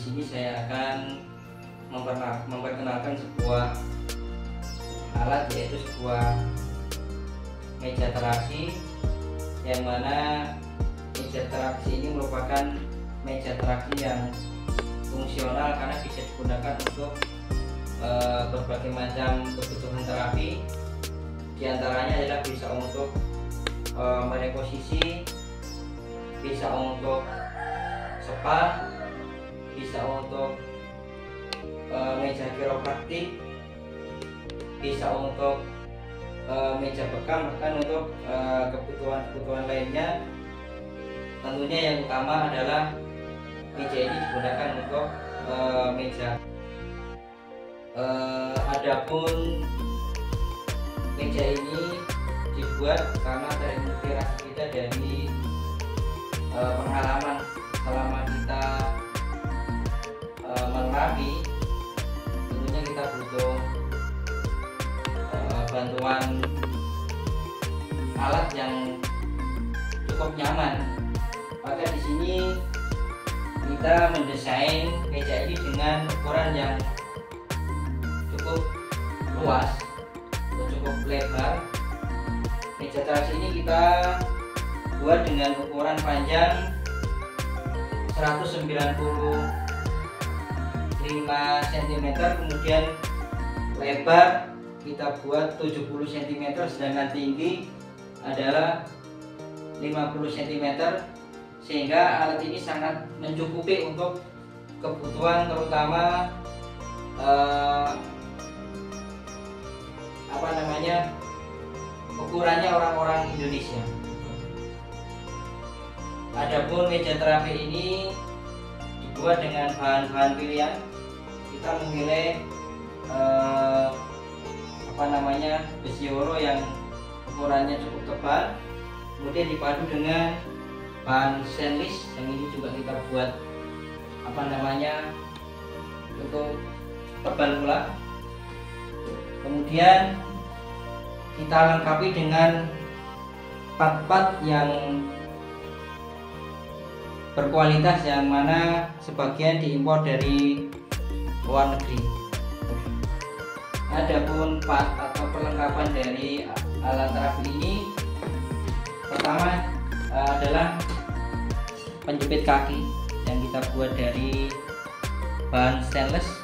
sini saya akan memperkenalkan sebuah alat, yaitu sebuah meja teraksi, yang mana meja teraksi ini merupakan meja teraksi yang fungsional karena bisa digunakan untuk berbagai macam kebutuhan terapi. Di antaranya adalah bisa untuk mereposisi, bisa untuk spa, bisa untuk meja kiropraktik, bisa untuk meja bekam, bahkan untuk kebutuhan lainnya. Tentunya yang utama adalah meja ini digunakan untuk meja. Adapun meja ini dibuat karena terinspirasi kita dari pengalaman selama kita menerapi. Tentunya kita butuh bantuan alat yang cukup nyaman. Maka di sini kita mendesain meja ini dengan ukuran yang cukup luas atau cukup lebar. Meja teraksi ini kita buat dengan ukuran panjang 195 cm, kemudian lebar kita buat 70 cm, sedangkan tinggi adalah 50 cm, sehingga alat ini sangat mencukupi untuk kebutuhan, terutama ukurannya orang-orang Indonesia. Adapun meja terapi ini dibuat dengan bahan-bahan pilihan. Kita memilih besi oro yang ukurannya cukup tebal, kemudian dipadu dengan bahan stainless yang ini juga kita buat untuk tebal pula. Kemudian kita lengkapi dengan part-part yang berkualitas, yang mana sebagian diimpor dari luar negeri. Adapun part atau perlengkapan dari alat terapi ini, pertama adalah penjepit kaki yang kita buat dari bahan stainless,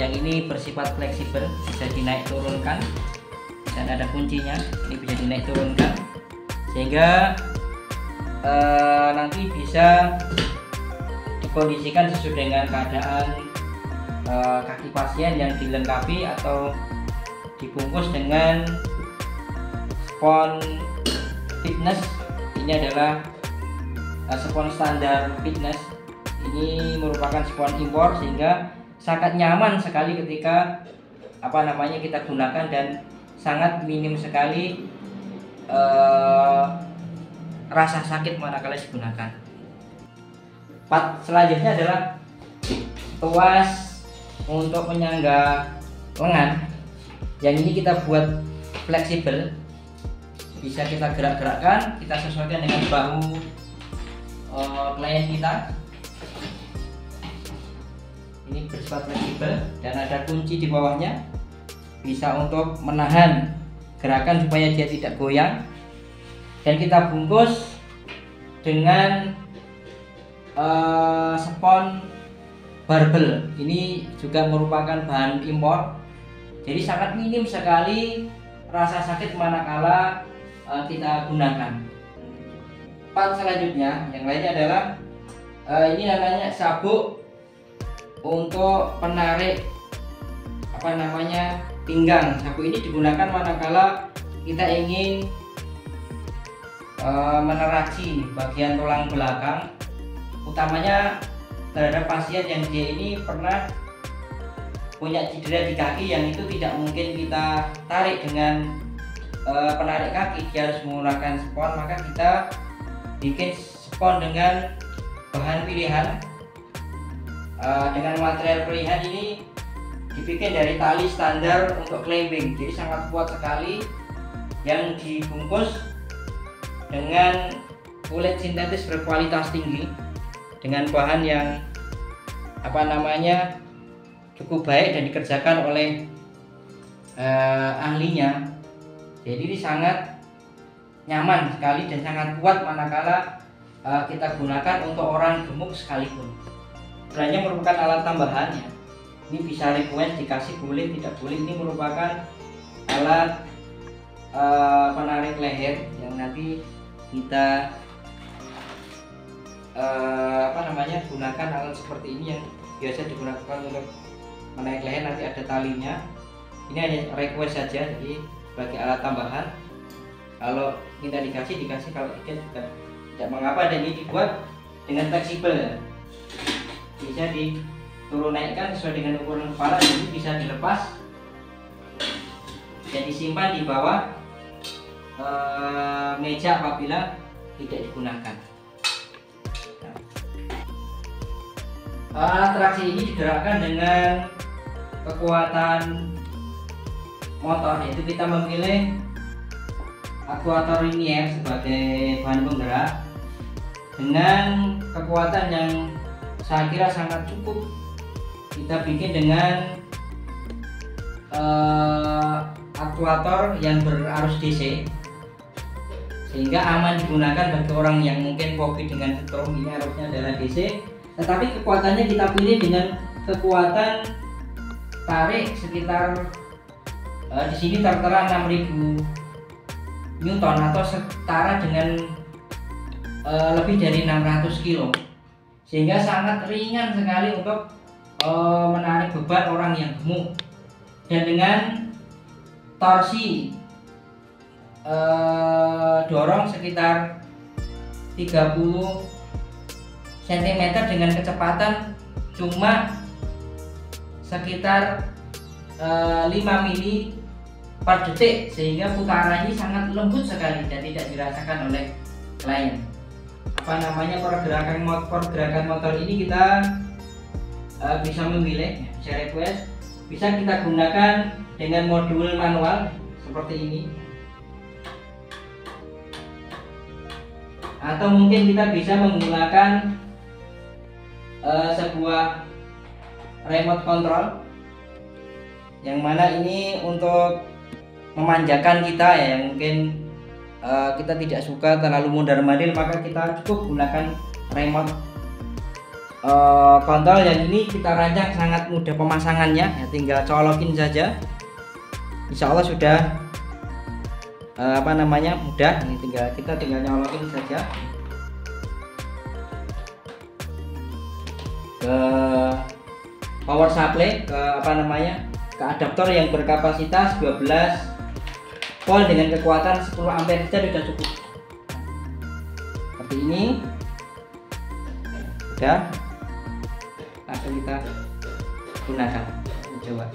yang ini bersifat fleksibel, bisa dinaik turunkan dan ada kuncinya, ini bisa dinaik turunkan sehingga nanti bisa dikondisikan sesuai dengan keadaan kaki pasien yang dilengkapi atau dibungkus dengan spons fitness. Ini adalah spons standar fitness. Ini merupakan spons impor sehingga sangat nyaman sekali ketika kita gunakan, dan sangat minim sekali rasa sakit manakala digunakan. Part selanjutnya adalah tuas untuk penyangga lengan. Yang ini kita buat fleksibel, bisa kita gerak-gerakkan, kita sesuaikan dengan bahu klien kita. Ini bersifat fleksibel dan ada kunci di bawahnya, bisa untuk menahan gerakan supaya dia tidak goyang. Dan kita bungkus dengan spons barbel. Ini juga merupakan bahan impor, jadi sangat minim sekali rasa sakit manakala kita gunakan. Part selanjutnya yang lainnya adalah ini namanya sabuk untuk penarik pinggang. Sabuk ini digunakan manakala kita ingin meneraci bagian tulang belakang, utamanya terhadap pasien yang dia ini pernah punya cedera di kaki, yang itu tidak mungkin kita tarik dengan penarik kaki, dia harus menggunakan spons. Maka kita bikin spons dengan bahan pilihan, dengan material pilihan ini dibikin dari tali standar untuk clamping, jadi sangat kuat sekali, yang dibungkus dengan kulit sintetis berkualitas tinggi dengan bahan yang cukup baik dan dikerjakan oleh ahlinya. Jadi ini sangat nyaman sekali dan sangat kuat manakala kita gunakan untuk orang gemuk sekalipun. Sebenarnya merupakan alat tambahannya. Ini bisa request dikasih boleh tidak boleh. Ini merupakan alat penarik leher yang nanti kita gunakan alat seperti ini yang biasa digunakan untuk menarik leher. Nanti ada talinya. Ini hanya request saja, jadi sebagai alat tambahan. Kalau minta dikasih, kalau tidak juga tidak mengapa. Dan ini dibuat dengan fleksibel ya. Bisa diturun naikkan sesuai dengan ukuran kepala. Jadi bisa dilepas dan disimpan di bawah meja apabila tidak digunakan. Alat traksi ini digerakkan dengan kekuatan motor, yaitu kita memilih aktuator linier sebagai bahan penggerak dengan kekuatan yang saya kira sangat cukup. Kita bikin dengan aktuator yang berarus DC sehingga aman digunakan bagi orang yang mungkin hobi dengan setrum. Ini arusnya adalah DC, tetapi kekuatannya kita pilih dengan kekuatan tarik sekitar di sini tertera 6000 Newton atau setara dengan lebih dari 600 kilo, sehingga sangat ringan sekali untuk menarik beban orang yang gemuk. Dan dengan torsi dorong sekitar 30 cm dengan kecepatan cuma sekitar 5 mili per detik, sehingga putarannya sangat lembut sekali dan tidak dirasakan oleh klien. Pergerakan motor ini kita bisa memilih, bisa request, bisa kita gunakan dengan modul manual seperti ini, atau mungkin kita bisa menggunakan sebuah remote control yang mana ini untuk memanjakan kita ya, yang mungkin kita tidak suka terlalu mondar-mandir, maka kita cukup gunakan remote kontrol yang ini kita rancang sangat mudah pemasangannya ya, tinggal colokin saja. Insya Allah sudah mudah. Ini kita tinggal nyolokin saja ke power supply, ke adaptor yang berkapasitas 12 volt dengan kekuatan 10 ampere saja sudah cukup. Seperti ini sudah, langsung kita gunakan. Coba.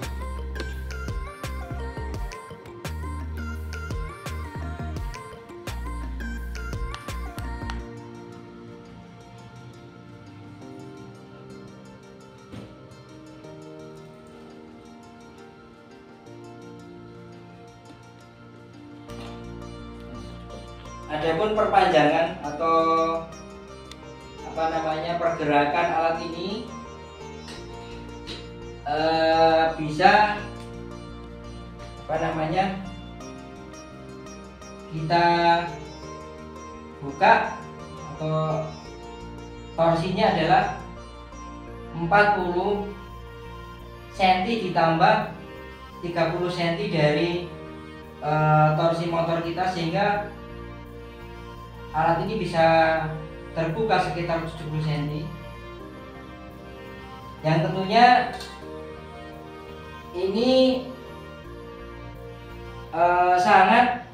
Adapun perpanjangan atau pergerakan alat ini bisa kita buka, atau torsinya adalah 40 cm ditambah 30 cm dari torsi motor kita, sehingga alat ini bisa terbuka sekitar 70 cm, yang tentunya ini sangat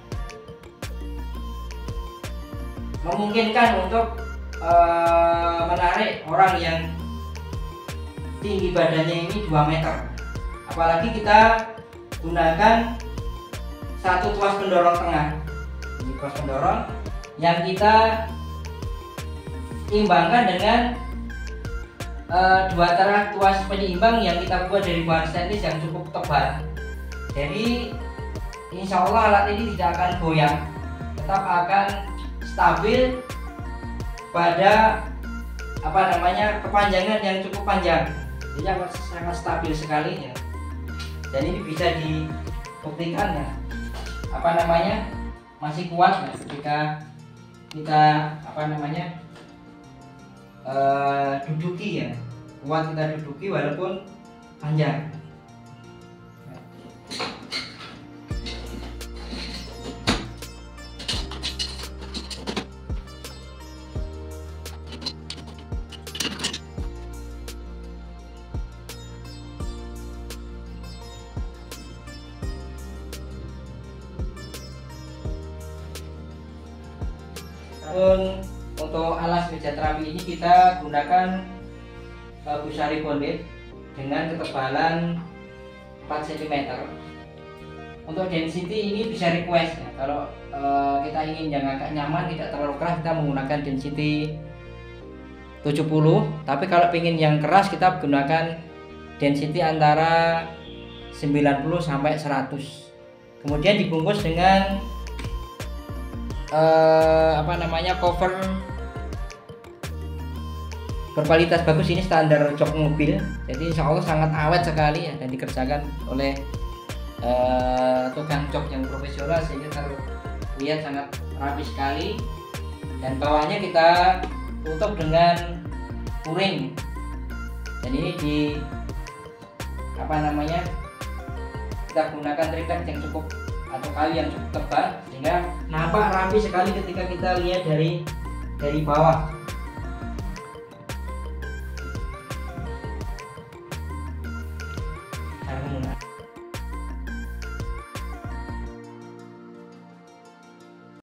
memungkinkan untuk menarik orang yang tinggi badannya ini 2 meter. Apalagi kita gunakan satu tuas pendorong tengah. Ini tuas pendorong yang kita imbangkan dengan 2 terah tuas penyeimbang yang kita buat dari bahan stainless yang cukup tebal. Jadi insya Allah alat ini tidak akan goyang, tetap akan stabil pada kepanjangan yang cukup panjang. ini sangat stabil sekali ya. Dan ini bisa dibuktikan ya, apa namanya, masih kuat ya, ketika kita duduki ya, kuat kita duduki walaupun panjang. Untuk alas meja terapi ini kita gunakan Busari bonded dengan ketebalan 4 cm. Untuk density ini bisa request ya. Kalau kita ingin yang agak nyaman, tidak terlalu keras, kita menggunakan density 70. Tapi kalau ingin yang keras, kita gunakan density antara 90 sampai 100. Kemudian dibungkus dengan cover berkualitas bagus, ini standar jok mobil, jadi insya Allah sangat awet sekali ya, dan dikerjakan oleh tukang jok yang profesional, sehingga terlihat sangat rapi sekali. Dan bawahnya kita tutup dengan puring, dan ini kita gunakan tritek yang cukup atau kayu yang cukup tebal, sehingga nampak rapi sekali ketika kita lihat dari bawah.